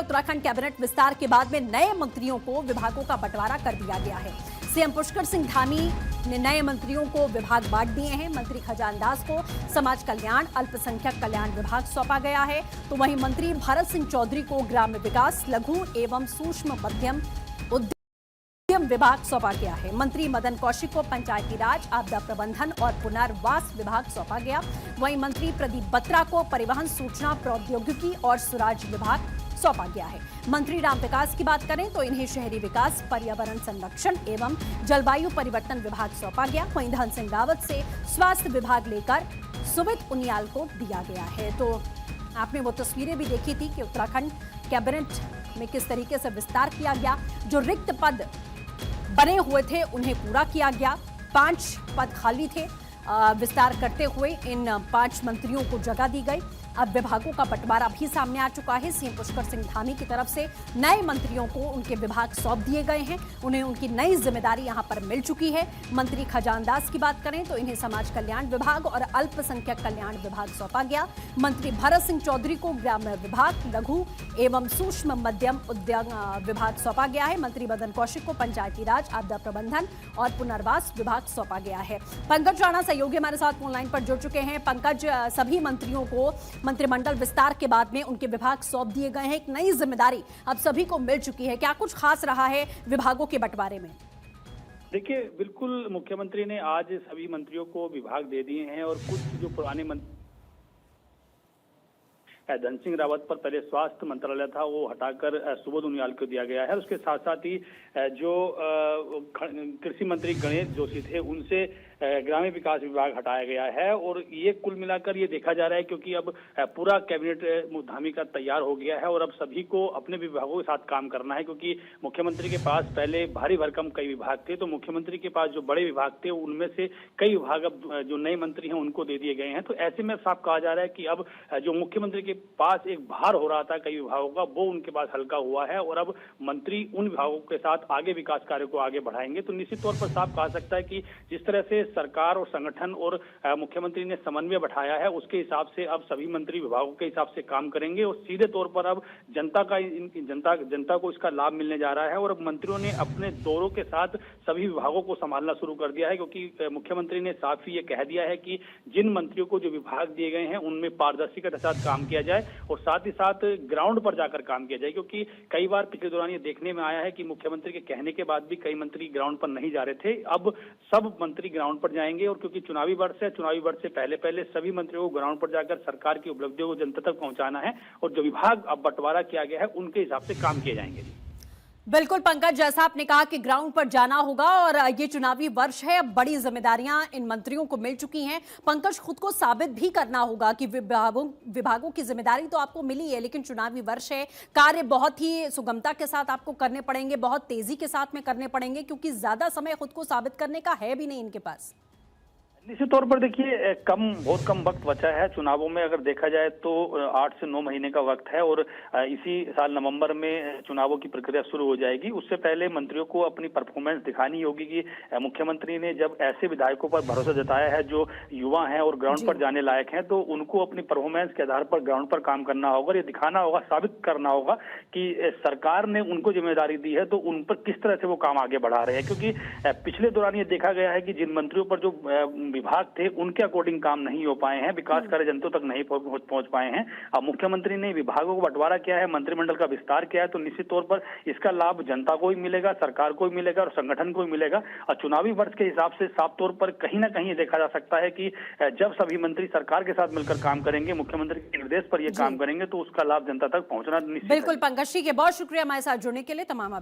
Uttarakhand cabinet विस्तार के बाद में नए मंत्रियों को विभागों का बंटवारा कर दिया गया है। सीएम पुष्कर सिंह धामी ने नए मंत्रियों को विभाग बांट दिए हैं। मंत्री खजान दास को समाज कल्याण अल्पसंख्यक कल्याण विभाग सौंपा गया है, तो वहीं मंत्री भरत सिंह चौधरी को ग्राम्य विकास, लघु एवं सूक्ष्म मध्यम उद्यम विभाग सौंपा गया है। मंत्री मदन कौशिक को पंचायती राज, आपदा प्रबंधन और पुनर्वास विभाग सौंपा गया। वहीं मंत्री प्रदीप बत्रा को परिवहन, सूचना प्रौद्योगिकी और सुराज विभाग सौंपा गया है। मंत्री राम विकास की बात करें तो इन्हें शहरी विकास, पर्यावरण संरक्षण एवं जलवायु परिवर्तन विभाग सौंपा गया। वहीं धन सिंह रावत से स्वास्थ्य विभाग लेकर सुमित उनियाल को दिया गया है। तो आपने वो तस्वीरें भी देखी थी कि उत्तराखंड कैबिनेट में किस तरीके से विस्तार किया गया। जो रिक्त पद बने हुए थे उन्हें पूरा किया गया। 5 पद खाली थे। विस्तार करते हुए इन 5 मंत्रियों को जगह दी गई। अब विभागों का बंटवारा भी सामने आ चुका है। सीएम पुष्कर सिंह धामी की तरफ से नए मंत्रियों को उनके विभाग सौंप दिए गए हैं। उन्हें उनकी नई जिम्मेदारी यहां पर मिल चुकी है। मंत्री खजान दास की बात करें तो इन्हें समाज कल्याण विभाग और अल्पसंख्यक कल्याण विभाग सौंपा गया। मंत्री भरत सिंह चौधरी को ग्राम्य विभाग, लघु एवं सूक्ष्म मध्यम उद्यम विभाग सौंपा गया है। मंत्री मदन कौशिक को पंचायती राज, आपदा प्रबंधन और पुनर्वास विभाग सौंपा गया है। पंकज राणा सहयोगी हमारे साथ फोन लाइन पर जुड़ चुके हैं। पंकज, सभी मंत्रियों को मंत्रिमंडल विस्तार के बाद में उनके विभाग सौंप दिए गए हैं। एक नई जिम्मेदारी अब सभी को मिल चुकी है। क्या कुछ खास रहा है विभागों के बंटवारे में? देखिए, बिल्कुल मुख्यमंत्री ने आज सभी मंत्रियों को विभाग दे दिए हैं और कुछ जो पुराने मंत्री धन सिंह रावत पर पहले स्वास्थ्य मंत्रालय था वो हटाकर सुबोध उनियाल को दिया गया है। उसके साथ साथ ही जो कृषि मंत्री गणेश जोशी थे उनसे ग्रामीण विकास विभाग हटाया गया है। और ये कुल मिलाकर ये देखा जा रहा है क्योंकि अब पूरा कैबिनेट धामी का तैयार हो गया है और अब सभी को अपने विभागों के साथ काम करना है, क्योंकि मुख्यमंत्री के पास पहले भारी भरकम कई विभाग थे, तो मुख्यमंत्री के पास जो बड़े विभाग थे उनमें से कई विभाग अब जो नए मंत्री हैं उनको दे दिए गए हैं। तो ऐसे में साफ कहा जा रहा है कि अब जो मुख्यमंत्री के पास एक भार हो रहा था कई विभागों का, वो उनके पास हल्का हुआ है और अब मंत्री उन विभागों के साथ आगे विकास कार्य को आगे बढ़ाएंगे। तो निश्चित तौर पर साफ कहा सकता है कि जिस तरह से सरकार और संगठन और मुख्यमंत्री ने समन्वय बैठाया है उसके हिसाब से अब सभी मंत्री विभागों के हिसाब से काम करेंगे और सीधे तौर पर अब जनता को इसका लाभ मिलने जा रहा है। और अब मंत्रियों ने अपने दौरों के साथ सभी विभागों को संभालना शुरू कर दिया है, क्योंकि मुख्यमंत्री ने साफ ही ये कह दिया है कि जिन मंत्रियों को जो विभाग दिए गए हैं उनमें पारदर्शिता के साथ काम किया जाए और साथ ही साथ ग्राउंड पर जाकर काम किया जाए। क्योंकि कई बार पिछले दौरान ये देखने में आया है कि मुख्यमंत्री के कहने के बाद भी कई मंत्री ग्राउंड पर नहीं जा रहे थे। अब सब मंत्री ग्राउंड पर जाएंगे और क्योंकि चुनावी वर्ष है, चुनावी वर्ष से पहले सभी मंत्रियों को ग्राउंड पर जाकर सरकार की उपलब्धियों को जनता तक पहुंचाना है और जो विभाग अब बंटवारा किया गया है उनके हिसाब से काम किए जाएंगे। बिल्कुल पंकज, जैसा आपने कहा कि ग्राउंड पर जाना होगा और ये चुनावी वर्ष है, अब बड़ी जिम्मेदारियां इन मंत्रियों को मिल चुकी हैं। पंकज, खुद को साबित भी करना होगा कि विभागों की जिम्मेदारी तो आपको मिली है, लेकिन चुनावी वर्ष है, कार्य बहुत ही सुगमता के साथ आपको करने पड़ेंगे, बहुत तेजी के साथ में करने पड़ेंगे, क्योंकि ज्यादा समय खुद को साबित करने का है भी नहीं इनके पास। निश्चित तौर पर देखिए, बहुत कम वक्त बचा है चुनावों में। अगर देखा जाए तो 8 से 9 महीने का वक्त है और इसी साल नवंबर में चुनावों की प्रक्रिया शुरू हो जाएगी। उससे पहले मंत्रियों को अपनी परफॉर्मेंस दिखानी होगी कि मुख्यमंत्री ने जब ऐसे विधायकों पर भरोसा जताया है जो युवा हैं और ग्राउंड पर जाने लायक हैं, तो उनको अपनी परफॉर्मेंस के आधार पर ग्राउंड पर काम करना होगा। ये दिखाना होगा, साबित करना होगा कि सरकार ने उनको जिम्मेदारी दी है तो उन पर किस तरह से वो काम आगे बढ़ा रहे हैं। क्योंकि पिछले दौरान ये देखा गया है कि जिन मंत्रियों पर जो विभाग थे उनके अकॉर्डिंग काम नहीं हो पाए हैं, विकास कार्य जनता तक नहीं पहुंच पाए हैं। अब मुख्यमंत्री ने विभागों को बंटवारा किया है, मंत्रिमंडल का विस्तार किया है, तो निश्चित तौर पर इसका लाभ जनता को ही मिलेगा, सरकार को ही मिलेगा और संगठन को ही मिलेगा। और चुनावी वर्ष के हिसाब से साफ तौर पर कहीं ना कहीं देखा जा सकता है कि जब सभी मंत्री सरकार के साथ मिलकर काम करेंगे, मुख्यमंत्री के निर्देश पर यह काम करेंगे, तो उसका लाभ जनता तक पहुंचना निश्चित है। बिल्कुल पंकज जी, बहुत शुक्रिया हमारे साथ जुड़ने के लिए। तमाम